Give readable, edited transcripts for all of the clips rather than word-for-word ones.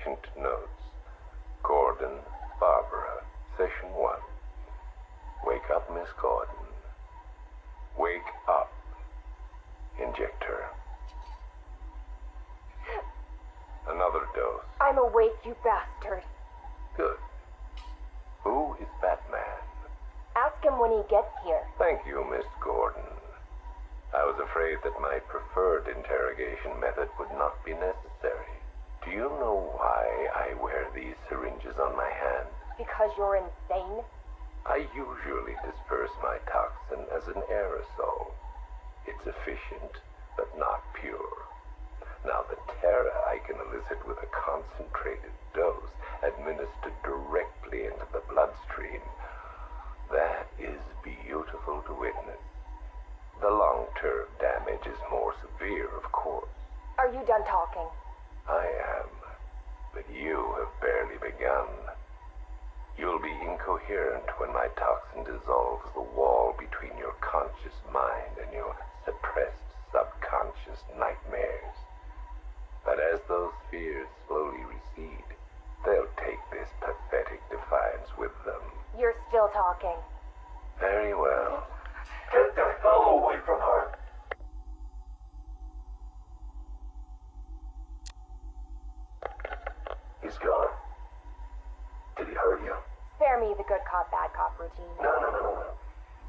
Patient notes. Gordon, Barbara, Session 1. Wake up, Miss Gordon. Wake up. Inject her. Another dose. I'm awake, you bastard. Good. Who is Batman? Ask him when he gets here. Thank you, Miss Gordon. I was afraid that my preferred interrogation method would not be necessary. Do you know why I wear these syringes on my hand? Because you're insane? I usually disperse my toxin as an aerosol. It's efficient, but not pure. Now, the terror I can elicit with a concentrated dose administered directly into the bloodstream, that is beautiful to witness. The long-term damage is more severe, of course. Are you done talking? I am, but you have barely begun. You'll be incoherent when my toxin dissolves the wall between your conscious mind and your suppressed subconscious nightmares. But as those fears slowly recede, they'll take this pathetic defiance with them. You're still talking. Very well. Get the hell away from her! He's gone. Did he hurt you? Spare me the good cop, bad cop routine. No.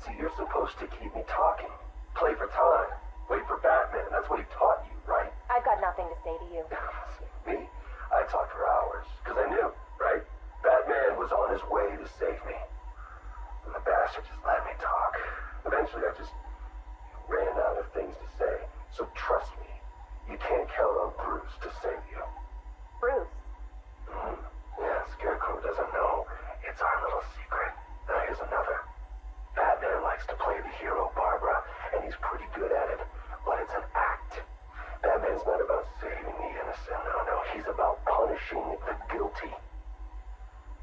See, you're supposed to keep me talking. Play for time. Wait for Batman. That's what he taught you, right? I've got nothing to say to you. Me? I talked for hours, because I knew, right? Batman was on his way to save me. And the bastard just let me talk. Eventually, I just ran out of things to say. So trust me, you can't count on Bruce to save you. Bruce? Yeah, Scarecrow doesn't know. It's our little secret. Now here's another. Batman likes to play the hero, Barbara, and he's pretty good at it. But it's an act. Batman's not about saving the innocent. No. He's about punishing the guilty.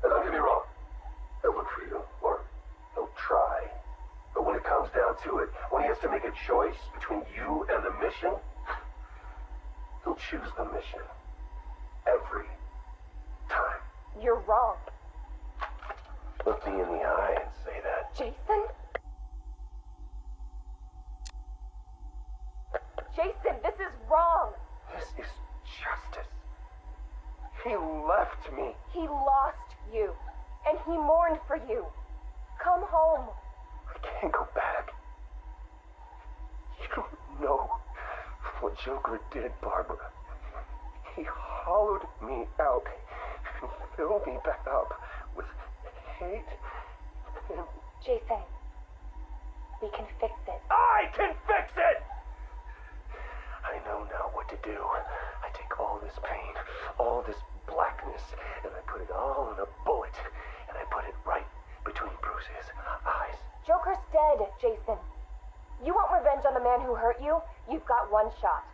And don't get me wrong. He'll look for you, or he'll try. But when it comes down to it, when he has to make a choice between you and the mission, he'll choose the mission. Every time. You're wrong. Look me in the eye and say that. Jason? Jason, this is wrong. This is justice. He left me. He lost you, and he mourned for you. Come home. I can't go back. You don't know what Joker did, Barbara. He hollowed me out and filled me back up with hate and... Jason, we can fix it. I can fix it! I know now what to do. I take all this pain, all this blackness, and I put it all in a bullet, and I put it right between Bruce's eyes. Joker's dead, Jason. You want revenge on the man who hurt you? You've got one shot.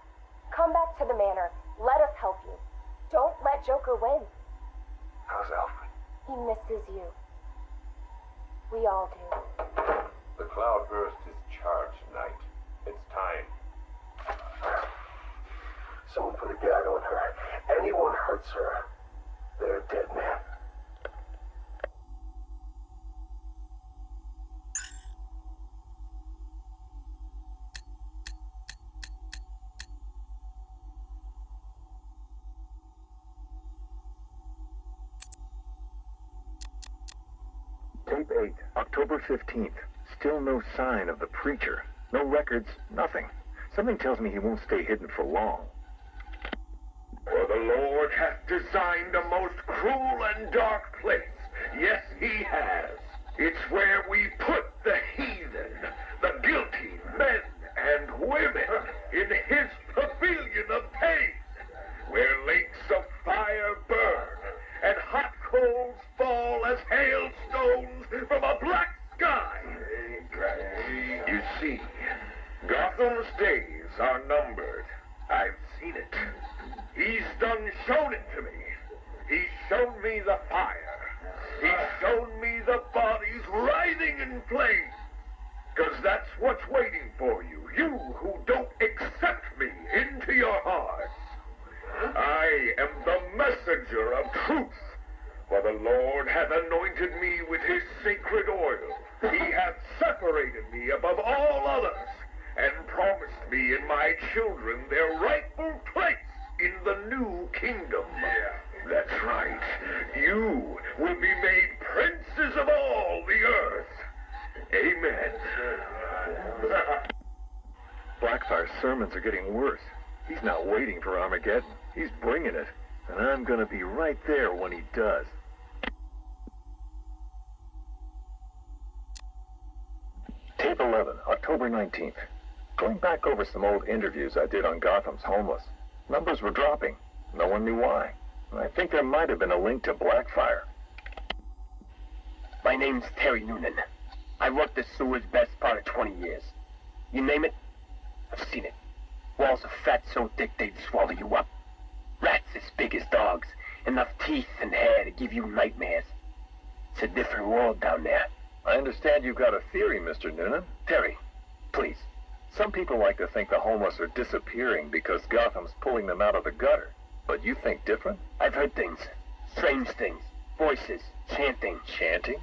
Come back to the manor. Let us help you. Don't let Joker win. How's Alfred? He misses you. We all do. The cloudburst is charged, Knight. It's time. Someone put a gag on her. Anyone hurts her, they're a dead man. Tape 8, October 15th. Still no sign of the preacher. No records, nothing. Something tells me he won't stay hidden for long. For the Lord hath designed a most cruel and dark place. Yes, he has. It's where we put the heathen, the guilty men and women in his pavilion of pain, where lakes of fire burn and hot coals fall as hailstones from a black sky. You see, Gotham's days are numbered. I've seen it. He's done shown it to me. He's shown me the fire. He's shown me the bodies writhing in flames. 'Cause that's what's waiting for you. You who don't accept me into your hearts. I am the messenger of truth. For the Lord hath anointed me with his sacred oil. He hath separated me above all others, and promised me and my children their rightful place in the new kingdom. Yeah, that's right. You will be made princes of all the earth. Amen. Blackfire's sermons are getting worse. He's not waiting for Armageddon. He's bringing it. And I'm gonna be right there when he does. Tape 11, October 19th. Going back over some old interviews I did on Gotham's homeless. Numbers were dropping. No one knew why. I think there might have been a link to Blackfire. My name's Terry Noonan. I worked the sewers best part of 20 years. You name it, I've seen it. Walls of fat so thick they'd swallow you up. Rats as big as dogs. Enough teeth and hair to give you nightmares. It's a different world down there. I understand you've got a theory, Mr. Noonan. Terry, please. Some people like to think the homeless are disappearing because Gotham's pulling them out of the gutter. But you think different? I've heard things. Strange things. Voices. Chanting. Chanting?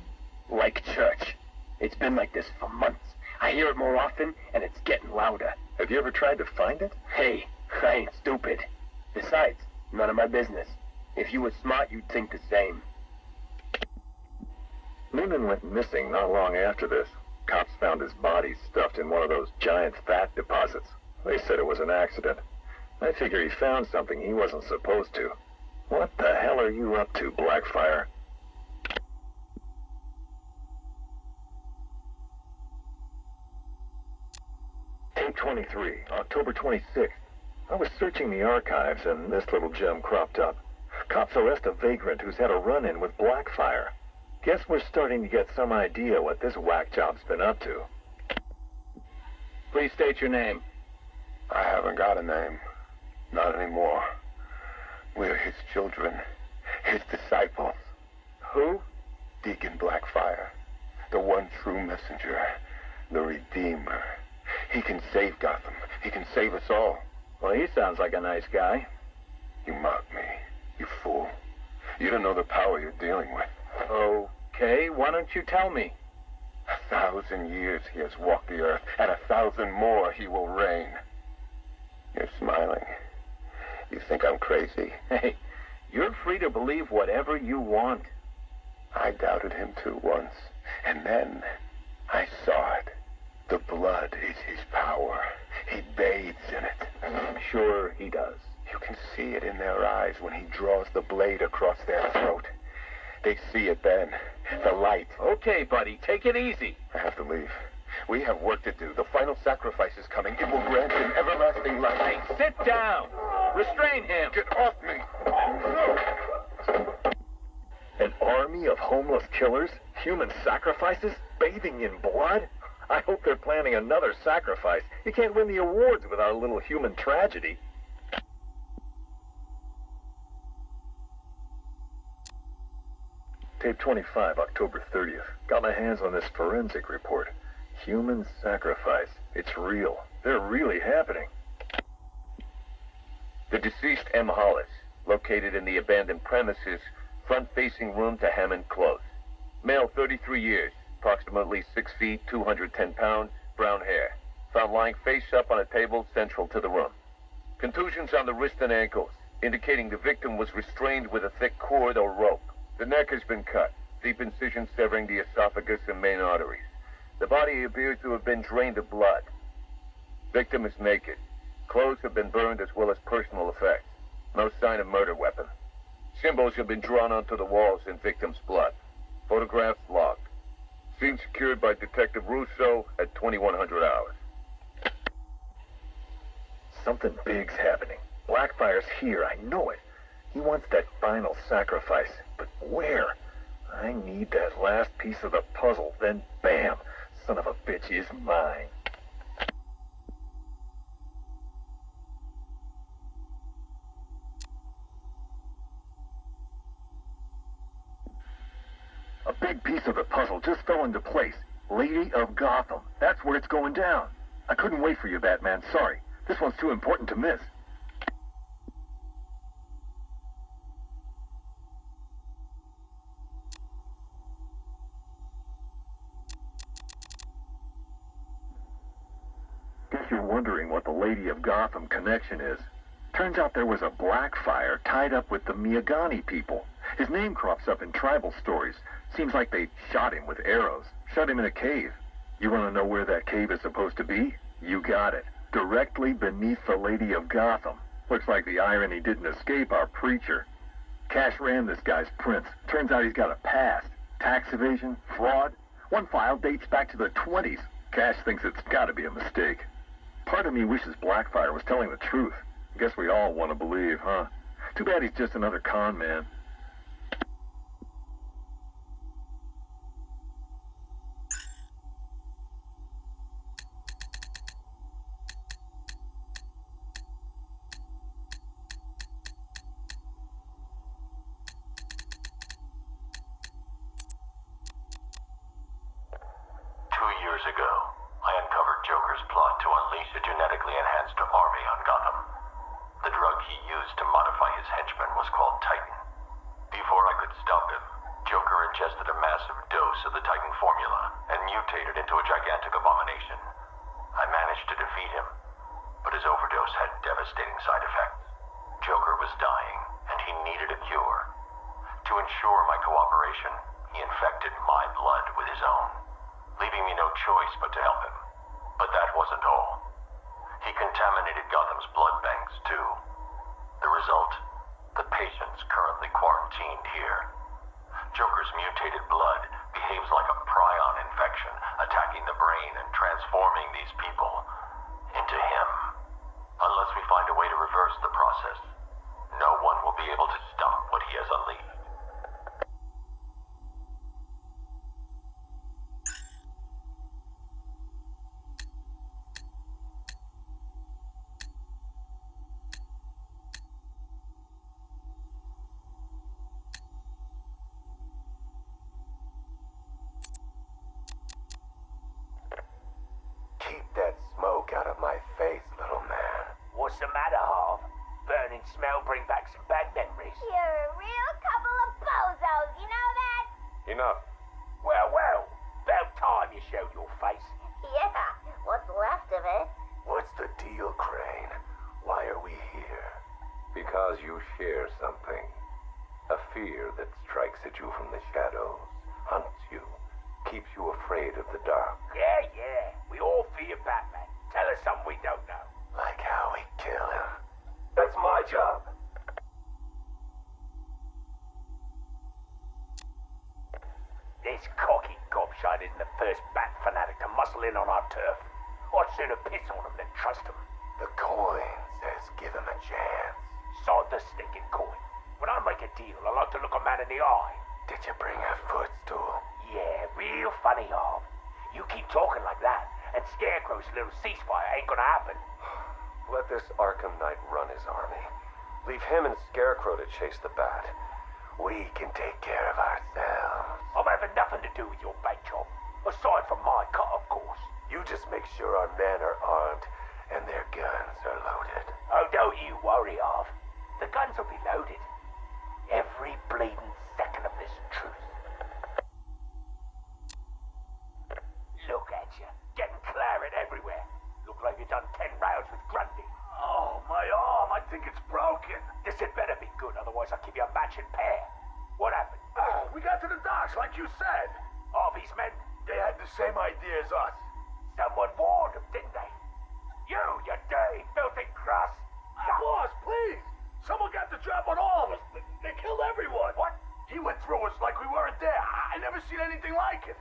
Like church. It's been like this for months. I hear it more often, and it's getting louder. Have you ever tried to find it? Hey, I ain't stupid. Besides, none of my business. If you were smart, you'd think the same. Noonan went missing not long after this. Cops found his body stuffed in one of those giant fat deposits. They said it was an accident. I figure he found something he wasn't supposed to. What the hell are you up to, Blackfire? Tape 23, October 26th. I was searching the archives and this little gem cropped up. Cops arrest a vagrant who's had a run-in with Blackfire. Guess we're starting to get some idea what this whack job's been up to. Please state your name. I haven't got a name. Not anymore. We're his children. His disciples. Who? Deacon Blackfire. The one true messenger. The Redeemer. He can save Gotham. He can save us all. Well, he sounds like a nice guy. You mock me, you fool. You don't know the power you're dealing with. Okay, why don't you tell me? 1,000 years he has walked the earth, and 1,000 more he will reign. You're smiling. You think I'm crazy? Hey, you're free to believe whatever you want. I doubted him too once, and then I saw it. The blood is his power. He bathes in it. I'm sure he does. You can see it in their eyes when he draws the blade across their throat. They see it then. The light. Okay, buddy, take it easy. I have to leave. We have work to do. The final sacrifice is coming. It will grant him everlasting life. Hey, sit down. Restrain him. Get off me. An army of homeless killers? Human sacrifices? Bathing in blood? I hope they're planning another sacrifice. You can't win the awards without a little human tragedy. Tape 25, October 30th. Got my hands on this forensic report. Human sacrifice. It's real. They're really happening. The deceased M. Hollis, located in the abandoned premises, front-facing room to Hammond Close. Male, 33 years, approximately 6 feet, 210 pounds, brown hair. Found lying face up on a table central to the room. Contusions on the wrist and ankles, indicating the victim was restrained with a thick cord or rope. The neck has been cut, deep incision severing the esophagus and main arteries. The body appears to have been drained of blood. Victim is naked. Clothes have been burned as well as personal effects. No sign of murder weapon. Symbols have been drawn onto the walls in victim's blood. Photographs logged. Scene secured by Detective Russo at 2100 hours. Something big's happening. Blackfire's here, I know it. He wants that final sacrifice, but where? I need that last piece of the puzzle, then bam, son of a bitch is mine. A big piece of the puzzle just fell into place. Lady of Gotham. That's where it's going down. I couldn't wait for you, Batman. Sorry. This one's too important to miss. You're wondering what the Lady of Gotham connection is. Turns out there was a Blackfire tied up with the Miyagani people. His name crops up in tribal stories. Seems like they shot him with arrows, shut him in a cave. You want to know where that cave is supposed to be? You got it. Directly beneath the Lady of Gotham. Looks like the irony didn't escape our preacher. Cash ran this guy's prints. Turns out he's got a past. Tax evasion, fraud. One file dates back to the 20s. Cash thinks it's got to be a mistake. Part of me wishes Blackfire was telling the truth. Guess we all want to believe, huh? Too bad he's just another con man. You share something. A fear that strikes at you from the shadows, hunts you, keeps you afraid of the dark. Yeah. We all fear Batman. Tell us something we don't know. Like how we kill him. That's my job. This cocky gobshite isn't the first bat fanatic to muscle in on our turf. I'd sooner piss on him than trust him. The coin says give him a chance. Sod the stinking coin. When I make a deal, I like to look a man in the eye. Did you bring a footstool? Yeah, real funny, Harv. You keep talking like that, and Scarecrow's little ceasefire ain't gonna happen. Let this Arkham Knight run his army. Leave him and Scarecrow to chase the bat. We can take care of ourselves. I'm having nothing to do with your bank job. Aside from my cut, of course. You just make sure our men are armed and their guns are loaded. Oh, don't you worry, Harv. The guns will be loaded. Every bleeding second of this truth. Look at you, getting claret everywhere. Look like you've done 10 rounds with Grundy. Oh, my arm, I think it's broken. This had better be good, otherwise I'll give you a matching pair. What happened? Oh, we got to the docks, like you said. Harvey's men? They had the same idea as us. Someone warned them, didn't they? You dirty, filthy crust. Boss, please. Someone got the drop on all of us. They killed everyone. What? He went through us like we weren't there. I never seen anything like it.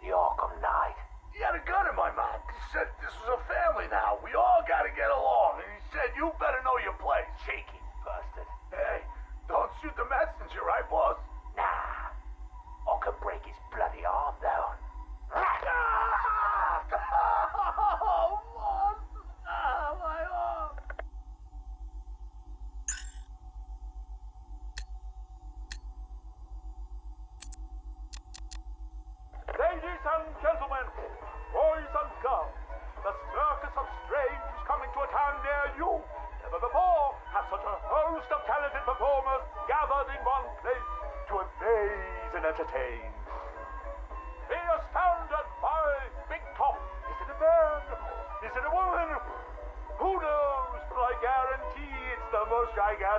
The Arkham Knight. He had a gun in my mouth. He said this was a family now. We all gotta get along. And he said you better know your place. Cheeky bastard. Hey, don't shoot the messenger, right, boss? Nah. I could break his bloody arm, though. Oh, boss. My arm. Ladies and gentlemen, boys and girls, the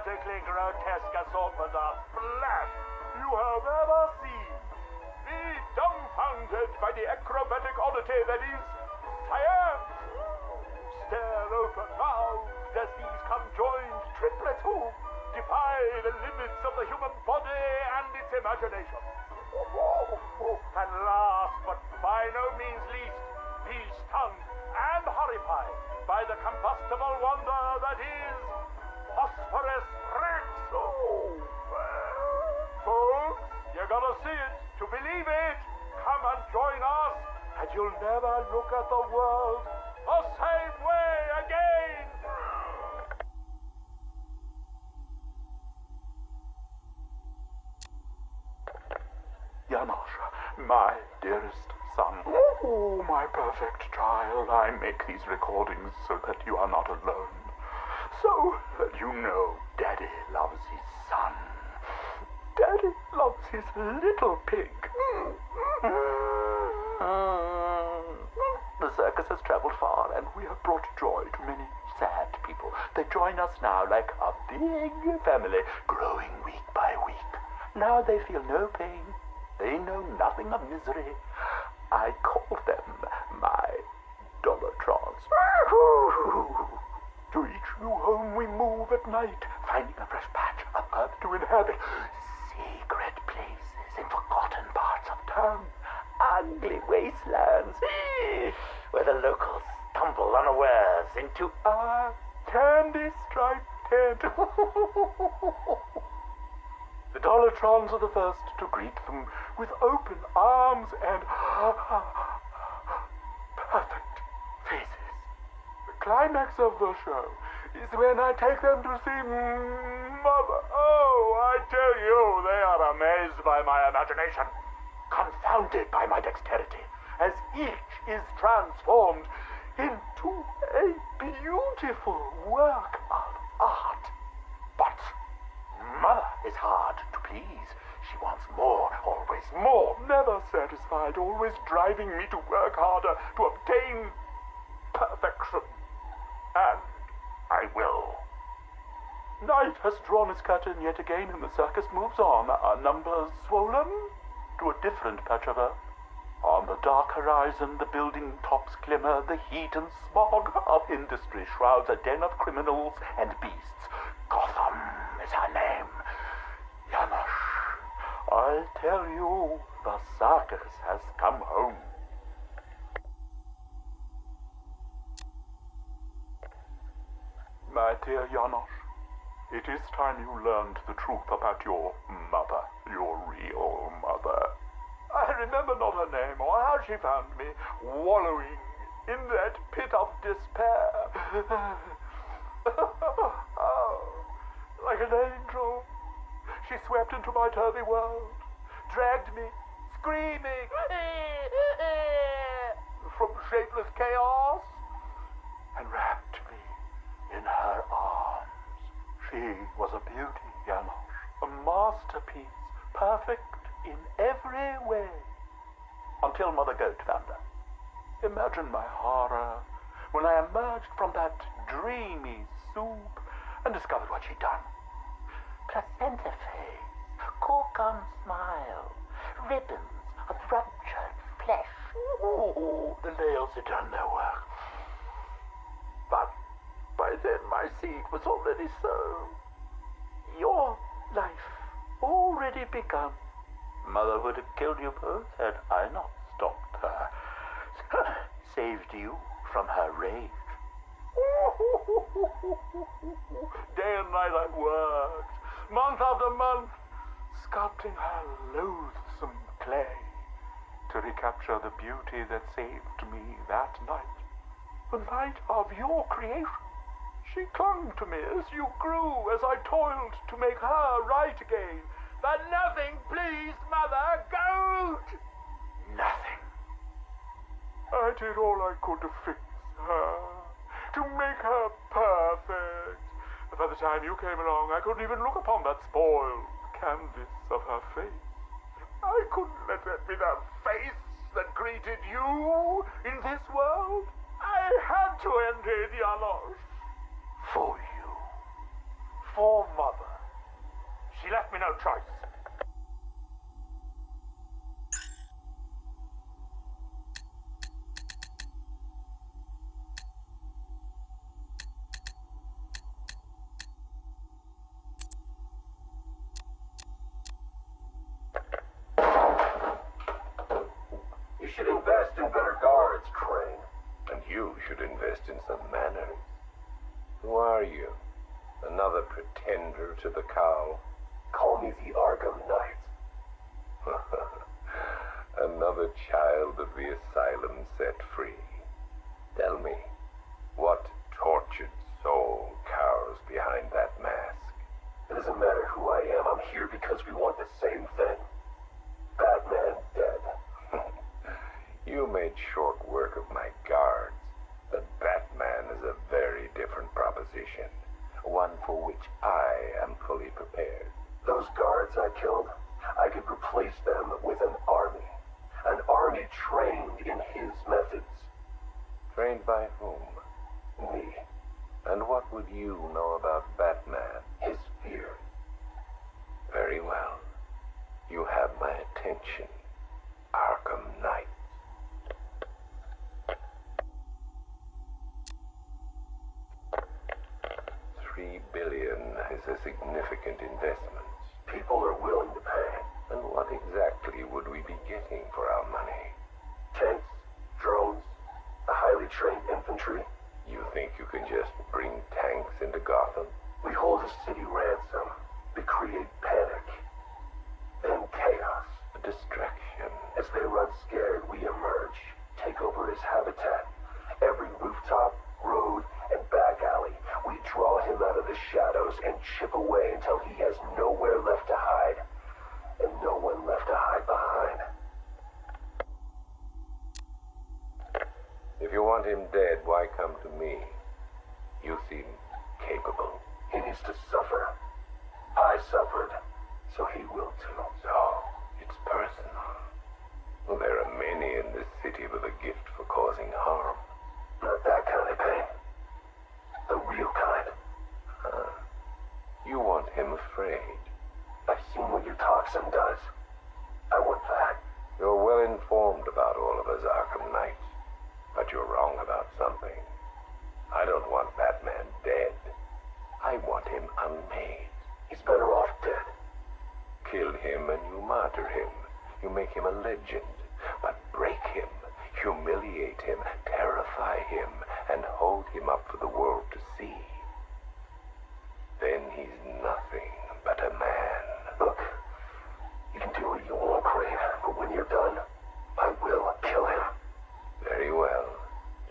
vertically grotesque assortment of flesh you have ever seen. Be dumbfounded by the acrobatic oddity that is science. Stare open-mouthed as these conjoined triplets who defy the limits of the human body and its imagination. And last, but by no means least, be stunned and horrified by the combustible wonder that is phosphorus rats. Folks, you gotta see it to believe it. Come and join us, and you'll never look at the world the same way again. Janosch, my dearest son. Oh, my perfect child. I make these recordings so that you are not alone. So that you know Daddy loves his son. Daddy loves his little pig. The circus has traveled far, and we have brought joy to many sad people. They join us now like a big family, growing week by week. Now they feel no pain. They know nothing of misery. I call them my Dollartrons. To each new home we move at night, finding a fresh patch of earth to inhabit. Secret places in forgotten parts of town. Ugly wastelands where the locals stumble unawares into a candy-striped tent. The Dollartrons are the first to greet them with open arms and perfect faces. The climax of the show is when I take them to see Mother. Oh, I tell you, they are amazed by my imagination, confounded by my dexterity, as each is transformed into a beautiful work of art. But Mother is hard to please. She wants more, always more, never satisfied, always driving me to work harder to obtain perfection. And I will. Night has drawn its curtain yet again, and the circus moves on, our numbers swollen to a different patch of earth. On the dark horizon, the building tops glimmer, the heat and smog of industry shrouds a den of criminals and beasts. Gotham is her name. Janosch, I tell you, the circus has come home. My dear Janosch, it is time you learned the truth about your mother, your real mother. I remember not her name or how she found me, wallowing in that pit of despair. Oh, like an angel, she swept into my turvy world, dragged me, screaming, from shapeless chaos, and wrapped me in her arms. She was a beauty, Janosch, a masterpiece, perfect in every way, until Mother Goat found her. Imagine my horror when I emerged from that dreamy soup and discovered what she'd done. Placenta face, cork-on smile, ribbons of ruptured flesh. Ooh, the nails had done their work. But by then my seed was already sown. Your life already begun. Mother would have killed you both had I not stopped her. Saved you from her rage. Day and night I worked, month after month, sculpting her loathsome clay to recapture the beauty that saved me that night. The night of your creation. She clung to me as you grew, as I toiled to make her right again. But nothing pleased Mother Goat. Nothing. I did all I could to fix her, to make her perfect. But by the time you came along, I couldn't even look upon that spoiled canvas of her face. I couldn't let that be the face that greeted you in this world. I had to end it, Janosch. For you. For Mother. left me no choice. You should invest in better guards, Crane. And you should invest in some manners. Who are you? Another pretender to the cow? Call me the Arkham Knight. Another child of the asylum set free. Tell me, what tortured soul cowers behind that mask? It doesn't matter who I am. I'm here because we want the same thing. Batman dead. You made short work of my guards, but Batman is a very different proposition. One for which I am fully prepared. Those guards I killed, I could replace them with an army. An army trained in his methods. Trained by whom? Me. And what would you know about Batman? His fear. Very well. You have my attention, Arkham Knight. $3 billion is a significant investment. People are willing to pay. And what exactly would we be getting for our money? Tanks, drones, a highly trained infantry. You think you can just bring tanks into Gotham? We hold a city ransom. We create panic. Then chaos. A distraction. As they run scared, we emerge. Take over his habitat. Every rooftop, road, and back alley. We draw him out of the shadows and chip away until he has nowhere left to hide. And no one left to hide behind. If you want him dead, why come to me? You seem capable. He needs to suffer. I suffered, so he will too. So, it's personal. Well, there are many in this city with a gift for causing harm. Not that kind of pain. The real kind. You want him afraid. I've seen what your toxin does. I want that. You're well informed about all of us, Arkham Knight. But you're wrong about something. I don't want Batman dead. I want him unmade. He's better off dead. Kill him and you martyr him. You make him a legend. But break him, humiliate him, terrify him, and hold him up for the world to see. Then he's nothing but a man. Look, you can do what you want, Crane, but when you're done, I will kill him. Very well,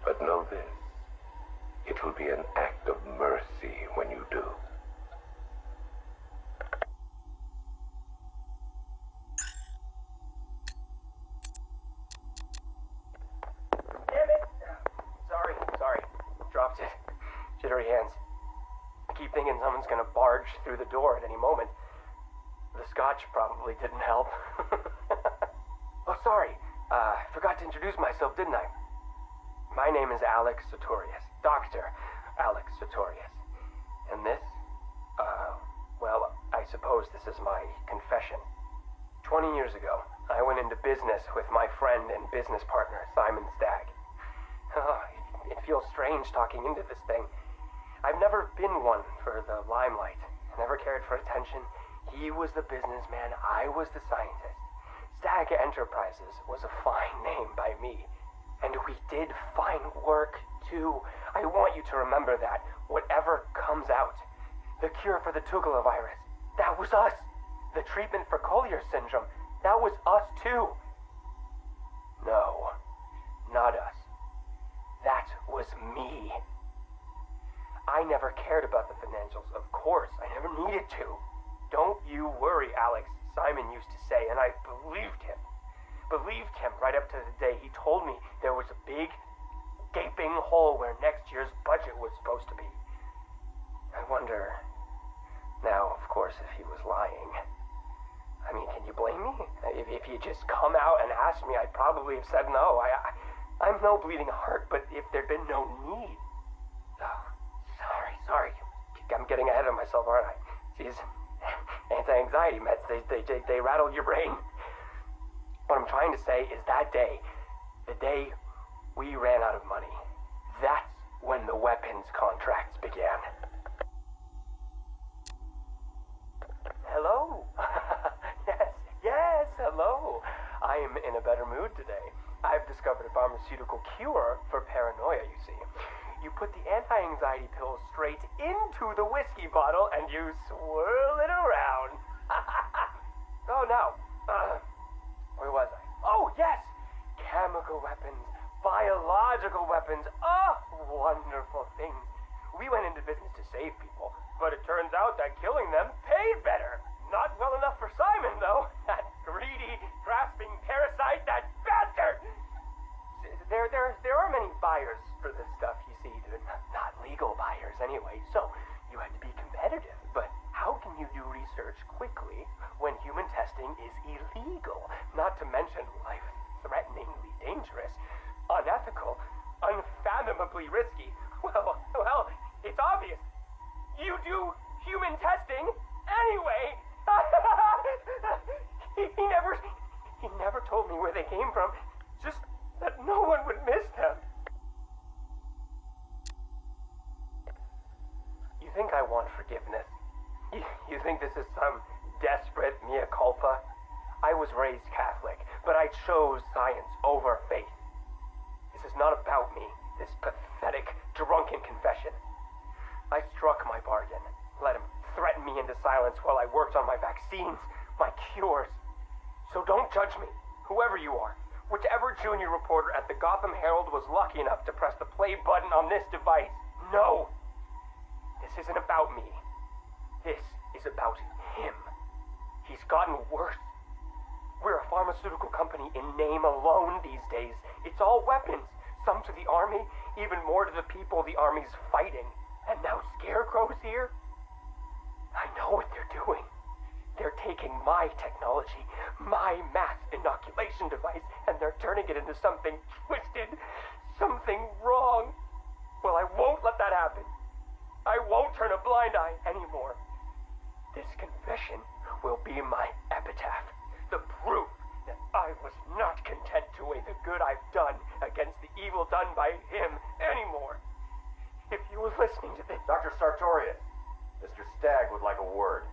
but know this. It will be an act of mercy when you do. Damn it! Sorry. Dropped it. Jittery hands. I keep thinking someone's gonna barge through the door at any moment. The scotch probably didn't help. Oh, sorry. Forgot to introduce myself, didn't I? My name is Alex Sartorius. Dr. Alex Sartorius. And this? Well, I suppose this is my confession. 20 years ago, I went into business with my friend and business partner, Simon Stagg. Oh, it feels strange talking into this thing. I've never been one for the limelight. Never cared for attention. He was the businessman, I was the scientist. Stagg Enterprises was a fine name by me. And we did fine work, too. I want you to remember that. Whatever comes out. The cure for the Tugela virus, that was us. The treatment for Collier syndrome, that was us, too. No, not us. That was me. I never cared about the financials, of course. I never needed to. Don't you worry, Alex, Simon used to say, and I believed him. Believed him right up to the day he told me there was a big, gaping hole where next year's budget was supposed to be. I wonder, now, of course, if he was lying. I mean, can you blame me? If he had just come out and asked me, I'd probably have said no. I'm no bleeding heart, but if there'd been no need... Oh, sorry. I'm getting ahead of myself, aren't I? Jeez. anti-anxiety meds. They rattle your brain. What I'm trying to say is that day, the day we ran out of money, that's when the weapons contracts began. Hello? Yes, hello. I am in a better mood today. I've discovered a pharmaceutical cure for paranoia, you see. You put the anti-anxiety pill straight into the whiskey bottle and you swirl it around. Oh, now, where was I? Oh, yes! Chemical weapons, biological weapons, wonderful things. We went into business to save people, but it turns out that killing them paid better. Not well enough for Simon, though. That greedy, grasping parasite, that bastard! There are many buyers for this stuff, you see. They're not legal buyers anyway, so you had to be competitive. But how can you do research quickly when human testing is illegal? Not to mention life-threateningly dangerous, unethical, unfathomably risky. Well, it's obvious. You do human testing anyway. He never told me where they came from. Just that no one would miss them. You think I want forgiveness? You think this is some desperate mea culpa? I was raised Catholic, but I chose science over faith. This is not about me, this pathetic, drunken confession. I struck my bargain, let him threaten me into silence while I worked on my vaccines, my cures. So don't judge me, whoever you are. Whichever junior reporter at the Gotham Herald was lucky enough to press the play button on this device. No! This isn't about me. This is about him. He's gotten worse. We're a pharmaceutical company in name alone these days. It's all weapons. Some to the army, even more to the people the army's fighting. And now Scarecrow's here? I know what they're doing. They're taking my technology, my mass inoculation device, and they're turning it into something twisted, something wrong. Well, I won't let that happen. I won't turn a blind eye anymore. This confession will be my epitaph, the proof that I was not content to weigh the good I've done against the evil done by him anymore. If you were listening to this... Dr. Sartorius, Mr. Stagg would like a word.